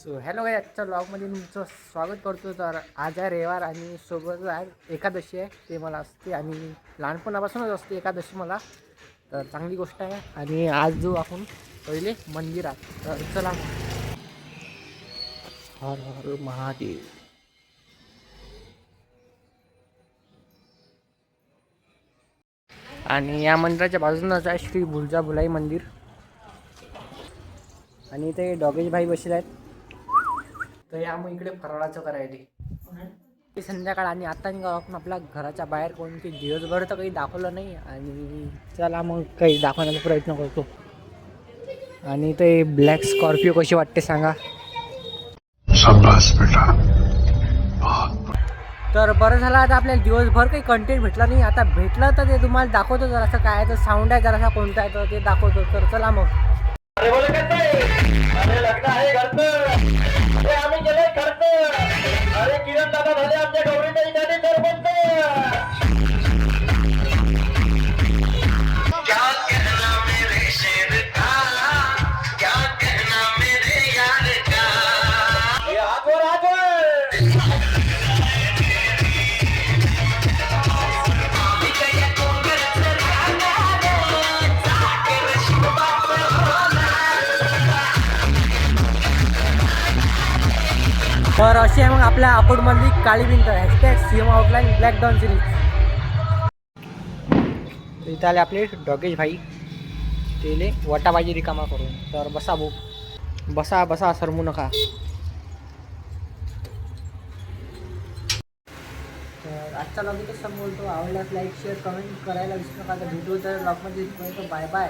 So hello गाय, आजच्या ब्लॉगमध्ये तुमचं स्वागत करतो. तर आज आहे रविवार आणि सोबत आज एकादशी आहे. ते मला असते आणि लहानपणापासूनच असते एकादशी मला, तर चांगली गोष्ट आहे. आणि आज जो आपण पहिले मंदिरात, तर चला मग. हर हर महादेव. आणि या मंदिराच्या बाजूनच आहे श्री भुलजाबुलाई मंदिर. आणि ते डॉगेश भाई बसले आहेत. तर या मग इकडे फराळाचं करायला ते संध्याकाळ. आणि आता निघा आपण आपल्या घराच्या बाहेर, कोणती दिवसभर तर काही दाखवलं नाही. आणि चला मग काही दाखवण्याचा प्रयत्न करतो. आणि ते ब्लॅक स्कॉर्पिओ कशी वाटते सांगा. तर बरं झालं, आता आपल्याला दिवसभर काही कंटेंट भेटला नाही. आता भेटलं तर ते तुम्हाला दाखवतो. जरासं काय तर साऊंड आहे, जरासा कोणता आहे तर ते दाखवतो. तर चला मग. अरे किरण दादा झाले आमच्या गौरीताई झाले सरपंच. क्या कहना मेरे शेर का, क्या कहना मेरे यार का. आजवर तर अशी आहे मग आपल्या अकोटमधली काळी भिंत. Hashtag CM outline black down series. इथं आले आपले डॉगेश भाई, तेले वटाबाजी रिकामा करून. तर बसा भाऊ, बसा बसा, सरमू नका. तर आजचा लॉग इथं बोलतो. आवडल्यास लाईक शेअर कमेंट करायला विसरू नका. तर भेटू तर लॉगमध्ये. Bye bye.